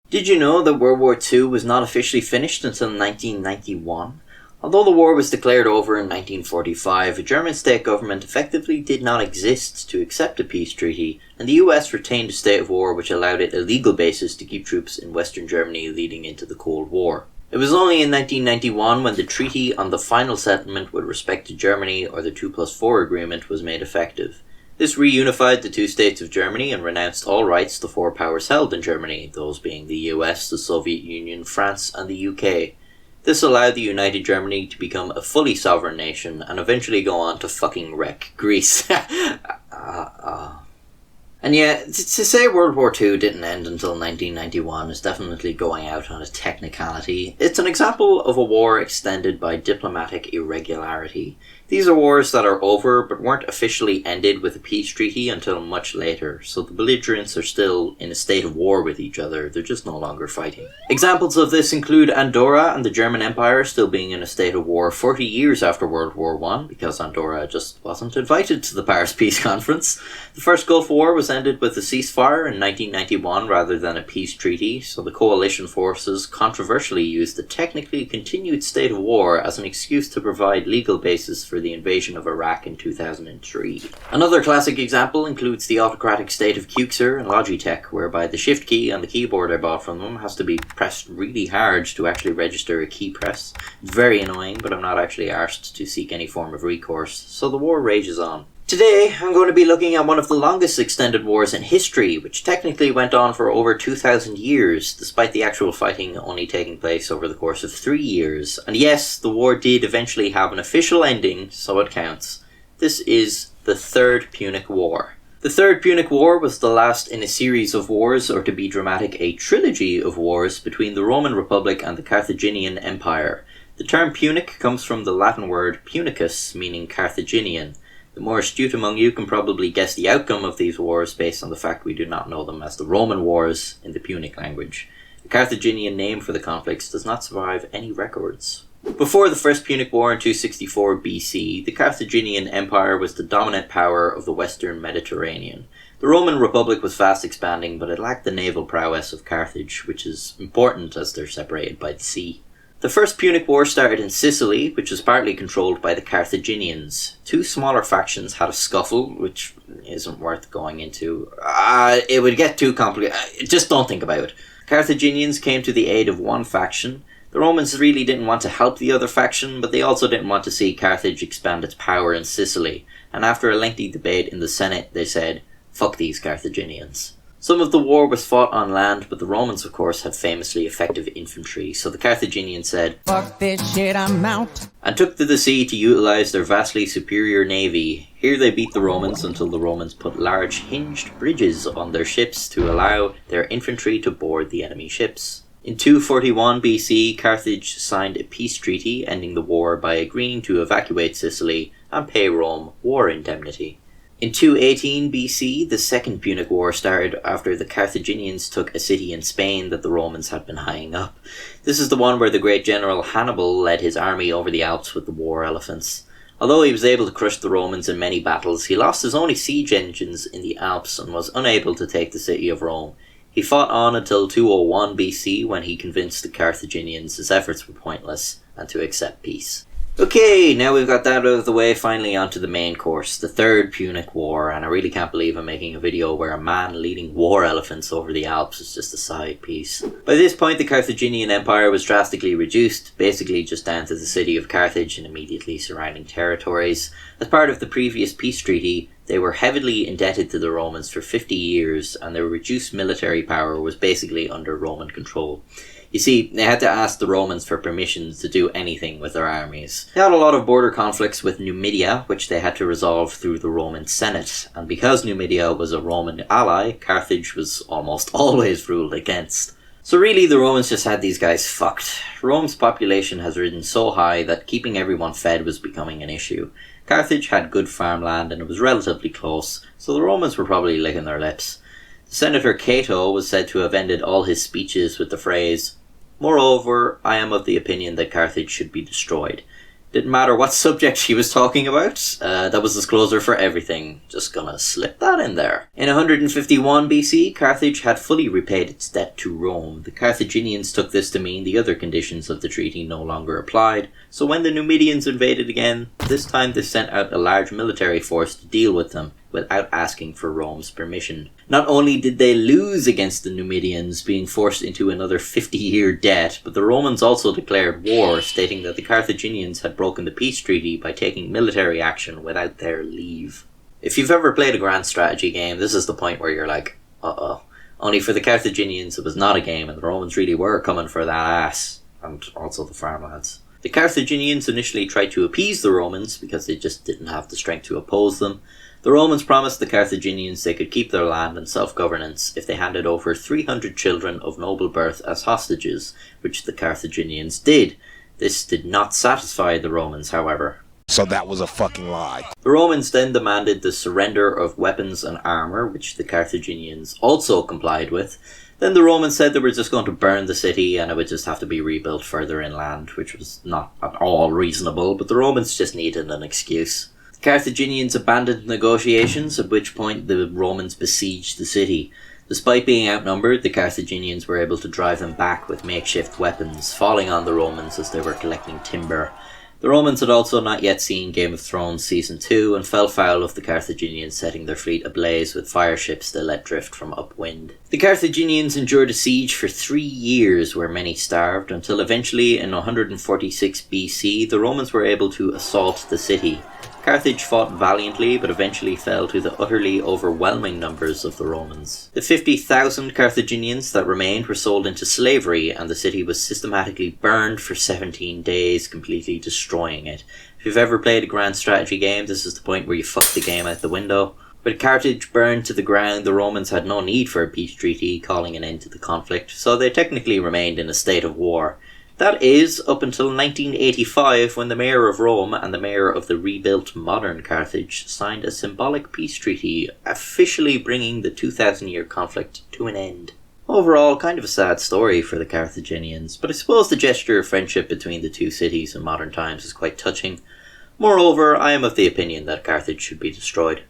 Did you know that World War II was not officially finished until 1991? Although the war was declared over in 1945, a German state government effectively did not exist to accept a peace treaty, and the US retained a state of war which allowed it a legal basis to keep troops in Western Germany leading into the Cold War. It was only in 1991 when the treaty on the final settlement with respect to Germany, or the 2+4 agreement, was made effective. This reunified the two states of Germany and renounced all rights the four powers held in Germany, those being the US, the Soviet Union, France and the UK. This allowed the United Germany to become a fully sovereign nation and eventually go on to fucking wreck Greece. And yet, to say World War II didn't end until 1991 is definitely going out on a technicality. It's an example of a war extended by diplomatic irregularity. These are wars that are over but weren't officially ended with a peace treaty until much later, so the belligerents are still in a state of war with each other, they're just no longer fighting. Examples of this include Andorra and the German Empire still being in a state of war 40 years after World War I, because Andorra just wasn't invited to the Paris Peace Conference. The First Gulf War was ended with a ceasefire in 1991 rather than a peace treaty, so the coalition forces controversially used the technically continued state of war as an excuse to provide legal basis for the invasion of Iraq in 2003. Another classic example includes the autocratic state of Qxer and Logitech, whereby the shift key on the keyboard I bought from them has to be pressed really hard to actually register a key press. It's very annoying, but I'm not actually arsed to seek any form of recourse, so the war rages on. Today, I'm going to be looking at one of the longest extended wars in history, which technically went on for over 2,000 years, despite the actual fighting only taking place over the course of 3 years. And yes, the war did eventually have an official ending, so it counts. This is the Third Punic War. The Third Punic War was the last in a series of wars, or to be dramatic, a trilogy of wars between the Roman Republic and the Carthaginian Empire. The term Punic comes from the Latin word Punicus, meaning Carthaginian. The more astute among you can probably guess the outcome of these wars based on the fact we do not know them as the Roman Wars in the Punic language. The Carthaginian name for the conflicts does not survive any records. Before the First Punic War in 264 BC, the Carthaginian Empire was the dominant power of the Western Mediterranean. The Roman Republic was fast expanding, but it lacked the naval prowess of Carthage, which is important as they're separated by the sea. The First Punic War started in Sicily, which was partly controlled by the Carthaginians. Two smaller factions had a scuffle, which isn't worth going into. It would get too complicated. Just don't think about it. Carthaginians came to the aid of one faction. The Romans really didn't want to help the other faction, but they also didn't want to see Carthage expand its power in Sicily. And after a lengthy debate in the Senate, they said, "Fuck these Carthaginians." Some of the war was fought on land, but the Romans, of course, had famously effective infantry, so the Carthaginians said, "Fuck this shit, I'm out," and took to the sea to utilise their vastly superior navy. Here they beat the Romans until the Romans put large hinged bridges on their ships to allow their infantry to board the enemy ships. In 241 BC, Carthage signed a peace treaty ending the war by agreeing to evacuate Sicily and pay Rome war indemnity. In 218 BC, the Second Punic War started after the Carthaginians took a city in Spain that the Romans had been eyeing up. This is the one where the great general Hannibal led his army over the Alps with the war elephants. Although he was able to crush the Romans in many battles, he lost his only siege engines in the Alps and was unable to take the city of Rome. He fought on until 201 BC when he convinced the Carthaginians his efforts were pointless and to accept peace. Okay, now we've got that out of the way, finally onto the main course, the Third Punic War, and I really can't believe I'm making a video where a man leading war elephants over the Alps is just a side piece. By this point, the Carthaginian Empire was drastically reduced, basically just down to the city of Carthage and immediately surrounding territories. As part of the previous peace treaty, they were heavily indebted to the Romans for 50 years, and their reduced military power was basically under Roman control. You see, they had to ask the Romans for permissions to do anything with their armies. They had a lot of border conflicts with Numidia, which they had to resolve through the Roman Senate, and because Numidia was a Roman ally, Carthage was almost always ruled against. So really, the Romans just had these guys fucked. Rome's population has risen so high that keeping everyone fed was becoming an issue. Carthage had good farmland and it was relatively close, so the Romans were probably licking their lips. Senator Cato was said to have ended all his speeches with the phrase, "Moreover, I am of the opinion that Carthage should be destroyed." Didn't matter what subject she was talking about, that was disclosure for everything. Just gonna slip that in there. In 151 BC, Carthage had fully repaid its debt to Rome. The Carthaginians took this to mean the other conditions of the treaty no longer applied, so when the Numidians invaded again, this time they sent out a large military force to deal with them, without asking for Rome's permission. Not only did they lose against the Numidians, being forced into another 50-year debt, but the Romans also declared war, stating that the Carthaginians had broken the peace treaty by taking military action without their leave. If you've ever played a grand strategy game, this is the point where you're like, uh-oh. Only for the Carthaginians it was not a game, and the Romans really were coming for that ass. And also the farmlads. The Carthaginians initially tried to appease the Romans, because they just didn't have the strength to oppose them. The Romans promised the Carthaginians they could keep their land and self-governance if they handed over 300 children of noble birth as hostages, which the Carthaginians did. This did not satisfy the Romans, however. So that was a fucking lie. The Romans then demanded the surrender of weapons and armour, which the Carthaginians also complied with. Then the Romans said they were just going to burn the city and it would just have to be rebuilt further inland, which was not at all reasonable, but the Romans just needed an excuse. Carthaginians abandoned negotiations, at which point the Romans besieged the city. Despite being outnumbered, the Carthaginians were able to drive them back with makeshift weapons, falling on the Romans as they were collecting timber. The Romans had also not yet seen Game of Thrones Season 2 and fell foul of the Carthaginians setting their fleet ablaze with fire ships they let drift from upwind. The Carthaginians endured a siege for 3 years where many starved, until eventually in 146 BC the Romans were able to assault the city. Carthage fought valiantly, but eventually fell to the utterly overwhelming numbers of the Romans. The 50,000 Carthaginians that remained were sold into slavery, and the city was systematically burned for 17 days, completely destroying it. If you've ever played a grand strategy game, this is the point where you fuck the game out the window. With Carthage burned to the ground, the Romans had no need for a peace treaty calling an end to the conflict, so they technically remained in a state of war. That is, up until 1985, when the mayor of Rome and the mayor of the rebuilt modern Carthage signed a symbolic peace treaty, officially bringing the 2,000-year conflict to an end. Overall, kind of a sad story for the Carthaginians, but I suppose the gesture of friendship between the two cities in modern times is quite touching. Moreover, I am of the opinion that Carthage should be destroyed.